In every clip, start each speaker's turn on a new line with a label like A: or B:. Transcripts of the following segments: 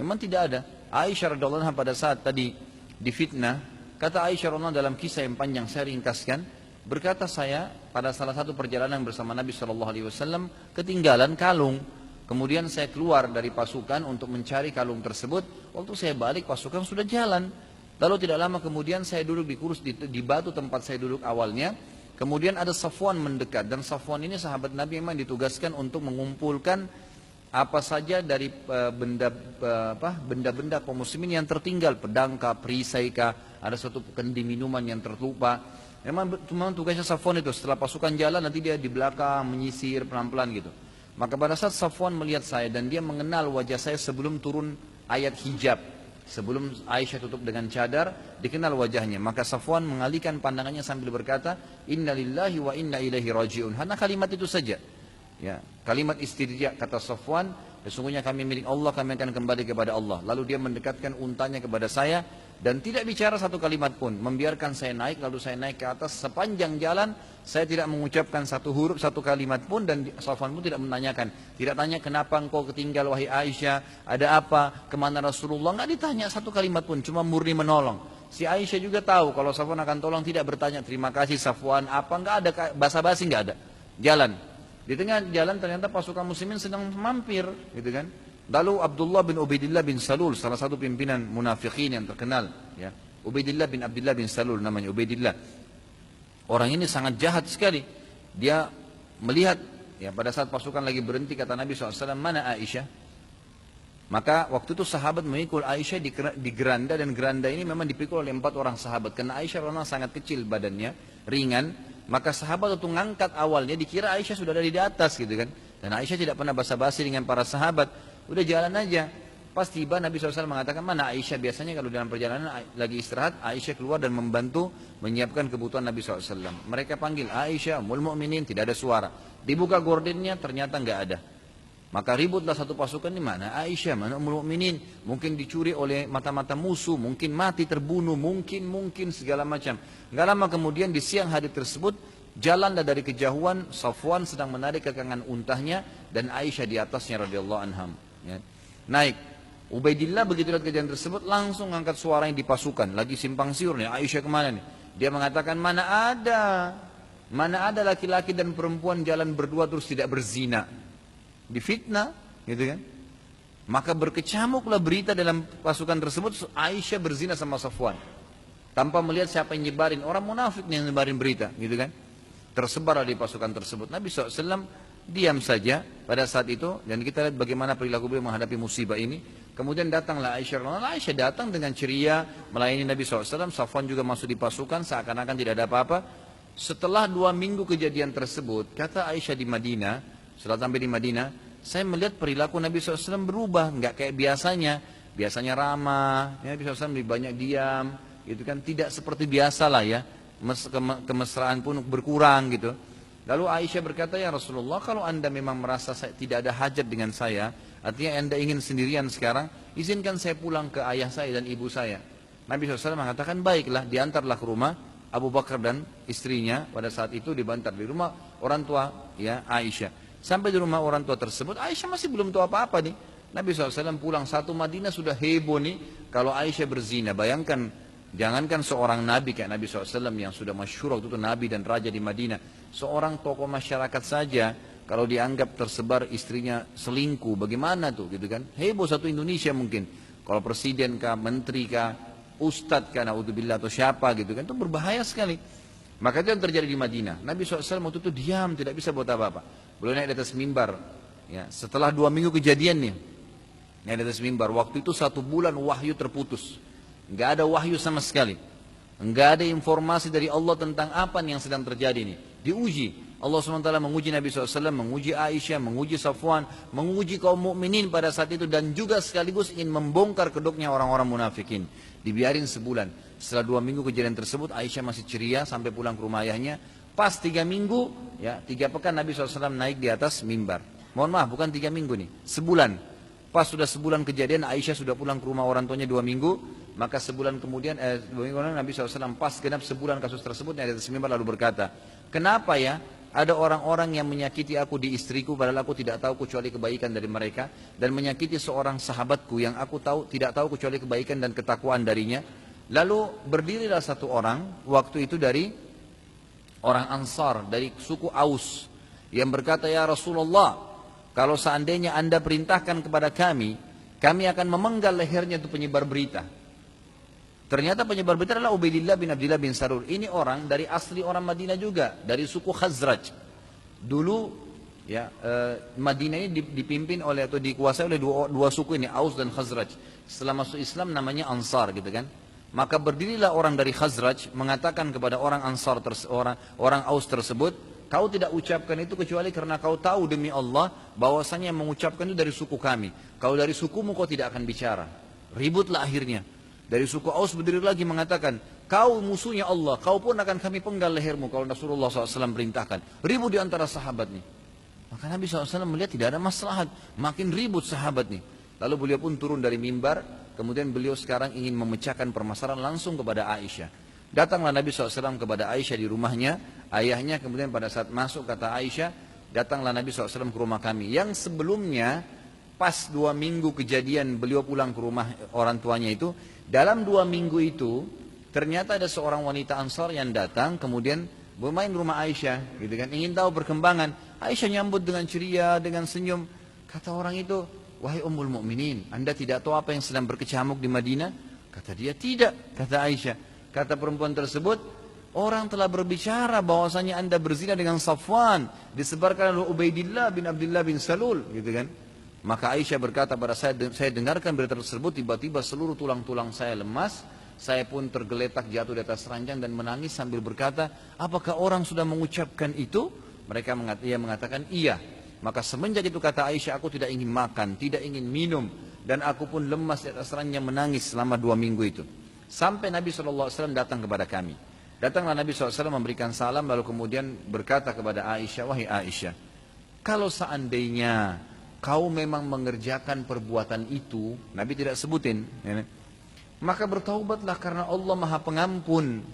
A: Memang tidak ada. Aisyah radhiallahu anha pada saat tadi difitnah, kata Aisyah radhiallahu anha dalam kisah yang panjang saya ringkaskan, berkata saya pada salah satu perjalanan bersama Nabi SAW ketinggalan kalung. Kemudian saya keluar dari pasukan untuk mencari kalung tersebut. Waktu saya balik pasukan sudah jalan. Lalu tidak lama kemudian saya duduk di kursi di batu tempat saya duduk awalnya. Kemudian ada Safwan mendekat, dan Safwan ini sahabat Nabi memang ditugaskan untuk mengumpulkan apa saja dari benda-benda kaum muslimin yang tertinggal, pedangkah, perisaikah, ada satu kendi minuman yang terlupa. Memang tugasnya Safwan itu setelah pasukan jalan nanti dia di belakang menyisir pelan-pelan gitu. Maka pada saat Safwan melihat saya dan dia mengenal wajah saya sebelum turun ayat hijab, sebelum Aisyah tutup dengan cadar, dikenal wajahnya. Maka Safwan mengalihkan pandangannya sambil berkata, Inna lillahi wa inna ilaihi raji'un. Hanya kalimat itu saja. Ya, kalimat istirja kata Safwan, sesungguhnya kami milik Allah, kami akan kembali kepada Allah. Lalu dia mendekatkan untanya kepada saya dan tidak bicara satu kalimat pun, membiarkan saya naik, lalu saya naik ke atas sepanjang jalan. Saya tidak mengucapkan satu huruf, satu kalimat pun, dan Safwan pun tidak menanyakan. Tidak tanya kenapa engkau ketinggal wahai Aisyah, ada apa, kemana Rasulullah, nggak ditanya satu kalimat pun, cuma murni menolong. Si Aisyah juga tahu kalau Safwan akan tolong, tidak bertanya terima kasih Safwan, apa, nggak ada, basa-basi nggak ada. Jalan. Di tengah jalan ternyata pasukan muslimin sedang mampir, gitu kan. Lalu Abdullah bin Ubaidillah bin Salul, salah satu pimpinan munafikin yang terkenal, ya. Ubaidillah bin Abdullah bin Salul namanya, Ubaidillah. Orang ini sangat jahat sekali. Dia melihat, ya, pada saat pasukan lagi berhenti, kata Nabi SAW, mana Aisyah? Maka waktu itu sahabat memikul Aisyah di geranda, dan geranda ini memang dipikul oleh 4 orang sahabat. Karena Aisyah memang sangat kecil badannya, ringan. Maka sahabat waktu ngangkat awalnya dikira Aisyah sudah ada di atas gitu kan. Dan Aisyah tidak pernah basa-basi dengan para sahabat. Udah jalan aja. Pas tiba Nabi SAW mengatakan, mana Aisyah? Biasanya kalau dalam perjalanan lagi istirahat, Aisyah keluar dan membantu menyiapkan kebutuhan Nabi SAW. Mereka panggil Aisyah, Ummul Mukminin, tidak ada suara. Dibuka gordennya, ternyata nggak ada. Maka ributlah satu pasukan, di mana Aisyah, mana Ummul Mukminin. Mungkin dicuri oleh mata-mata musuh, mungkin mati terbunuh, mungkin segala macam. Nggak lama kemudian di siang hari tersebut, jalanlah dari kejauhan Safwan sedang menarik kekangan untahnya dan Aisyah di atasnya radhiyallahu anham. Ya. Naik. Ubaidillah begitu lihat kejadian tersebut langsung angkat suara yang di pasukan. Lagi simpang siur nih, Aisyah kemana nih? Dia mengatakan, mana ada laki-laki dan perempuan jalan berdua terus tidak berzina. Difitnah, gitu kan? Maka berkecamuklah berita dalam pasukan tersebut, Aisyah berzina sama Safwan. Tanpa melihat siapa yang nyebarin, orang munafik yang nyebarin berita, gitu kan? Tersebar di pasukan tersebut. Nabi SAW diam saja pada saat itu, dan kita lihat bagaimana perilaku beliau menghadapi musibah ini. Kemudian datanglah Aisyah. Aisyah datang dengan ceria melayani Nabi SAW. Safwan juga masuk di pasukan seakan-akan tidak ada apa-apa. Setelah 2 minggu kejadian tersebut, kata Aisyah di Madinah, setelah sampai di Madinah, saya melihat perilaku Nabi SAW berubah, nggak kayak biasanya. Biasanya ramah, ya, Nabi SAW lebih banyak diam, gitu kan? Tidak seperti biasa lah ya, kemesraan pun berkurang gitu. Lalu Aisyah berkata, ya Rasulullah, kalau anda memang merasa tidak ada hajat dengan saya, artinya anda ingin sendirian sekarang, izinkan saya pulang ke ayah saya dan ibu saya. Nabi SAW mengatakan, baiklah, diantarlah ke rumah Abu Bakar dan istrinya. Pada saat itu dibantar di rumah orang tua, ya, Aisyah. Sampai di rumah orang tua tersebut, Aisyah masih belum tahu apa-apa nih. Nabi SAW pulang, satu Madinah sudah heboh nih kalau Aisyah berzina. Bayangkan, jangankan seorang Nabi kayak Nabi SAW yang sudah masyhur waktu itu Nabi dan Raja di Madinah. Seorang tokoh masyarakat saja, kalau dianggap tersebar istrinya selingkuh, bagaimana tuh gitu kan? Heboh satu Indonesia mungkin. Kalau presiden kah, menteri kah, ustadz kah, naudzubillah, atau siapa gitu kan, itu berbahaya sekali. Maka itu yang terjadi di Madinah. Nabi SAW waktu itu diam, tidak bisa buat apa-apa. Beliau naik di atas mimbar. Ya, setelah 2 minggu kejadian nih, naik di atas mimbar. Waktu itu 1 bulan wahyu terputus. Nggak ada wahyu sama sekali. Nggak ada informasi dari Allah tentang apa yang sedang terjadi nih. Diuji. Allah SWT menguji Nabi SAW, menguji Aisyah, menguji Safwan, menguji kaum mukminin pada saat itu, dan juga sekaligus ingin membongkar kedoknya orang-orang munafikin. Dibiarin sebulan. Setelah 2 minggu kejadian tersebut, Aisyah masih ceria sampai pulang ke rumah ayahnya. Pas 3 minggu, ya 3 pekan Nabi SAW naik di atas mimbar. Mohon maaf, bukan 3 minggu nih, sebulan. Pas sudah sebulan kejadian, Aisyah sudah pulang ke rumah orang tuanya 2 minggu. Maka sebulan kemudian, 2 minggu kemudian Nabi SAW pas genap sebulan kasus tersebut, naik di atas mimbar lalu berkata, kenapa ya ada orang-orang yang menyakiti aku di istriku padahal aku tidak tahu kecuali kebaikan dari mereka, dan menyakiti seorang sahabatku yang aku tidak tahu kecuali kebaikan dan ketakwaan darinya. Lalu berdirilah satu orang waktu itu dari orang Ansar dari suku Aus yang berkata, ya Rasulullah, kalau seandainya Anda perintahkan kepada kami akan memenggal lehernya itu penyebar berita. Ternyata penyebar berita adalah Ubaidillah bin Abdillah bin Salul. Ini orang dari asli orang Madinah juga, dari suku Khazraj. Dulu ya Madinah ini dipimpin oleh atau dikuasai oleh dua suku ini, Aus dan Khazraj. Setelah masuk Islam namanya Ansar gitu kan. Maka berdirilah orang dari Khazraj mengatakan kepada orang Ansar orang Aus tersebut, kau tidak ucapkan itu kecuali karena kau tahu demi Allah bahwasanya yang mengucapkan itu dari suku kami. Kalau dari sukumu kau tidak akan bicara. Ributlah akhirnya. Dari suku Aus berdiri lagi mengatakan, kau musuhnya Allah, kau pun akan kami penggal lehermu kalau Rasulullah SAW perintahkan. Ribut di antara sahabat nih. Maka Nabi SAW melihat tidak ada maslahat, makin ribut sahabat nih. Lalu beliau pun turun dari mimbar, kemudian beliau sekarang ingin memecahkan permasalahan langsung kepada Aisyah. Datanglah Nabi SAW kepada Aisyah di rumahnya, ayahnya kemudian pada saat masuk kata Aisyah, datanglah Nabi SAW ke rumah kami. Yang sebelumnya, pas 2 minggu kejadian beliau pulang ke rumah orang tuanya itu, dalam 2 minggu itu, ternyata ada seorang wanita Ansar yang datang, kemudian bermain di rumah Aisyah, gitu kan, ingin tahu perkembangan. Aisyah nyambut dengan ceria, dengan senyum. Kata orang itu, wahai Ummul Mukminin, Anda tidak tahu apa yang sedang berkecamuk di Madinah? Kata dia, tidak. Kata Aisyah. Kata perempuan tersebut, orang telah berbicara bahwasanya Anda berzina dengan Safwan, disebarkan oleh Ubaidillah bin Abdillah bin Salul, gitu kan. Maka Aisyah berkata pada saya dengarkan berita tersebut, tiba-tiba seluruh tulang-tulang saya lemas, saya pun tergeletak jatuh di atas ranjang dan menangis sambil berkata, apakah orang sudah mengucapkan itu? Ia mengatakan iya. Maka semenjak itu kata Aisyah, aku tidak ingin makan, tidak ingin minum, dan aku pun lemas di atas ranjang menangis selama 2 minggu itu. Sampai Nabi SAW datang kepada kami. Datanglah Nabi SAW memberikan salam, lalu kemudian berkata kepada Aisyah, wahai Aisyah, kalau seandainya kau memang mengerjakan perbuatan itu, Nabi tidak sebutin, ya, maka bertaubatlah karena Allah Maha Pengampun.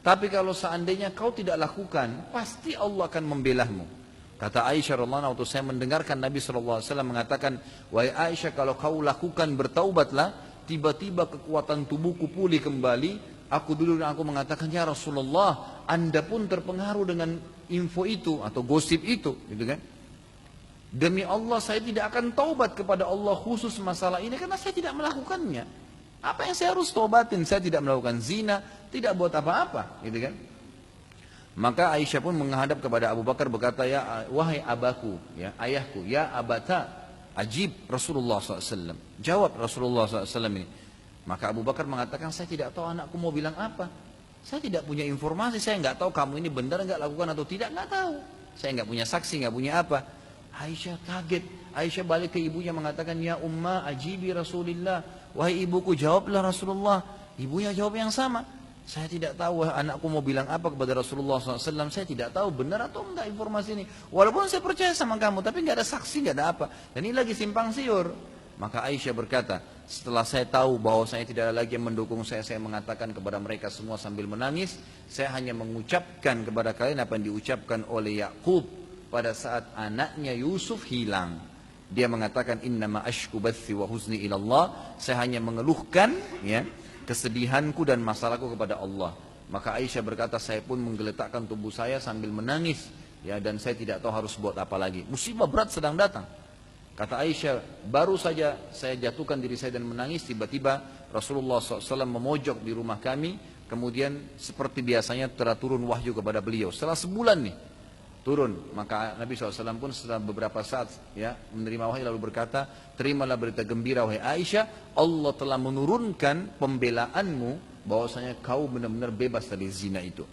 A: Tapi kalau seandainya kau tidak lakukan, pasti Allah akan membelahmu. Kata Aisyah radhiyallahu anha, waktu saya mendengarkan Nabi SAW mengatakan, wahai Aisyah, kalau kau lakukan bertaubatlah, tiba-tiba kekuatan tubuhku pulih kembali. Aku dulu dan aku mengatakan, ya Rasulullah, Anda pun terpengaruh dengan info itu atau gosip itu, gitu kan? Demi Allah saya tidak akan taubat kepada Allah khusus masalah ini karena saya tidak melakukannya. Apa yang saya harus taubatin? Saya tidak melakukan zina, tidak buat apa-apa, gitu kan? Maka Aisyah pun menghadap kepada Abu Bakar berkata, ya wahai abaku, ya ayahku, ya abata, ajib Rasulullah SAW. Jawab Rasulullah SAW ini. Maka Abu Bakar mengatakan, saya tidak tahu anakku mau bilang apa. Saya tidak punya informasi, saya nggak tahu kamu ini benar nggak lakukan atau tidak, nggak tahu. Saya nggak punya saksi, nggak punya apa. Aisyah kaget. Aisyah balik ke ibunya mengatakan, ya umma ajibi Rasulullah. Wahai ibuku, jawablah Rasulullah. Ibunya jawab yang sama. Saya tidak tahu anakku mau bilang apa kepada Rasulullah SAW. Saya tidak tahu benar atau enggak informasi ini. Walaupun saya percaya sama kamu, tapi nggak ada saksi, nggak ada apa. Dan ini lagi simpang siur. Maka Aisyah berkata, setelah saya tahu bahwa saya tidak ada lagi yang mendukung saya mengatakan kepada mereka semua sambil menangis, saya hanya mengucapkan kepada kalian apa yang diucapkan oleh Yakub pada saat anaknya Yusuf hilang. Dia mengatakan, innama ashku bathi wa huzni ilallah. Saya hanya mengeluhkan ya kesedihanku dan masalahku kepada Allah. Maka Aisyah berkata, saya pun menggeletakkan tubuh saya sambil menangis ya, dan saya tidak tahu harus buat apa lagi. Musibah berat sedang datang. Kata Aisyah, baru saja saya jatuhkan diri saya dan menangis, tiba-tiba Rasulullah SAW memojok di rumah kami, kemudian seperti biasanya telah turun wahyu kepada beliau. Setelah sebulan nih turun, maka Nabi SAW pun setelah beberapa saat ya menerima wahyu lalu berkata, terimalah berita gembira wahai Aisyah, Allah telah menurunkan pembelaanmu bahwasanya kau benar-benar bebas dari zina itu.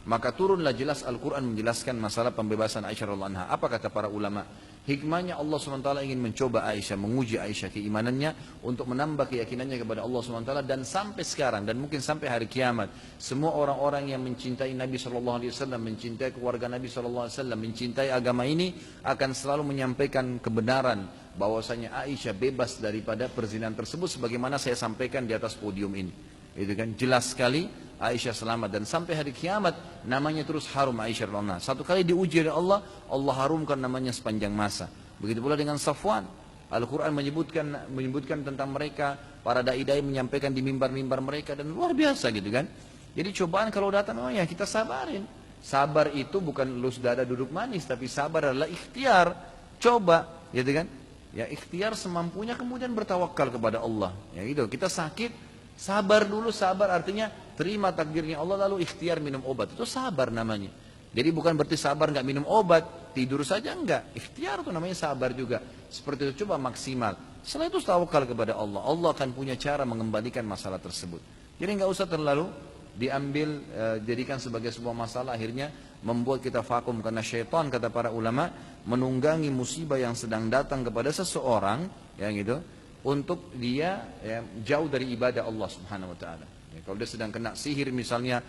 A: Maka turunlah jelas Al-Quran menjelaskan masalah pembebasan Aisyah radhiyallahu anha. Apa kata para ulama? Hikmahnya Allah SWT ingin mencoba Aisyah, menguji Aisyah keimanannya untuk menambah keyakinannya kepada Allah SWT, dan sampai sekarang dan mungkin sampai hari kiamat semua orang-orang yang mencintai Nabi SAW, mencintai keluarga Nabi SAW, mencintai agama ini akan selalu menyampaikan kebenaran bahwasanya Aisyah bebas daripada perzinahan tersebut sebagaimana saya sampaikan di atas podium ini. Itu kan jelas sekali Aisyah selamat, dan sampai hari kiamat namanya terus harum Aisyah radhiyallahu anha. Satu kali diuji oleh Allah, Allah harumkan namanya sepanjang masa. Begitu pula dengan Safwan. Al-Quran menyebutkan tentang mereka, para dai-dai menyampaikan di mimbar-mimbar mereka, dan luar biasa gitu kan. Jadi cobaan kalau datang, oh ya kita sabarin. Sabar itu bukan lus dada duduk manis, tapi sabar adalah ikhtiar. Coba, gitu kan. Ya ikhtiar semampunya, kemudian bertawakal kepada Allah. Ya gitu, kita sakit, sabar dulu. Sabar artinya terima takdirnya Allah, lalu ikhtiar minum obat. Itu sabar namanya. Jadi bukan berarti sabar nggak minum obat, tidur saja enggak. Ikhtiar itu namanya sabar juga. Seperti itu, coba maksimal. Setelah itu tawakal kepada Allah. Allah akan punya cara mengembalikan masalah tersebut. Jadi nggak usah terlalu diambil, jadikan sebagai sebuah masalah, akhirnya membuat kita vakum. Karena syaitan, kata para ulama, menunggangi musibah yang sedang datang kepada seseorang, ya gitu, untuk dia ya, jauh dari ibadah Allah Subhanahu Wa Taala. Ya, kalau dia sedang kena sihir misalnya,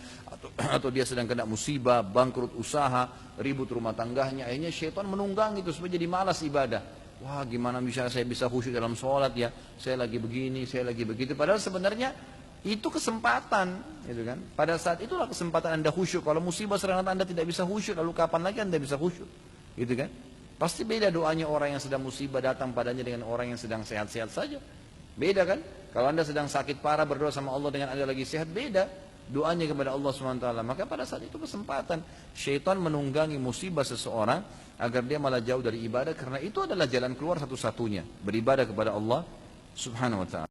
A: atau dia sedang kena musibah, bangkrut usaha, ribut rumah tangganya, akhirnya syaitan menunggangi itu supaya jadi malas ibadah. Wah, gimana bisa saya bisa khusyuk dalam sholat ya? Saya lagi begini, saya lagi begitu. Padahal sebenarnya itu kesempatan, gitu kan? Pada saat itulah kesempatan Anda khusyuk. Kalau musibah serang Anda tidak bisa khusyuk, lalu kapan lagi Anda bisa khusyuk? Gitu kan? Pasti beda doanya orang yang sedang musibah datang padanya dengan orang yang sedang sehat-sehat saja. Beda kan? Kalau Anda sedang sakit parah berdoa sama Allah dengan Anda lagi sehat, beda doanya kepada Allah SWT. Maka pada saat itu kesempatan syaitan menunggangi musibah seseorang agar dia malah jauh dari ibadah, karena itu adalah jalan keluar satu-satunya, beribadah kepada Allah Subhanahu Wa Taala.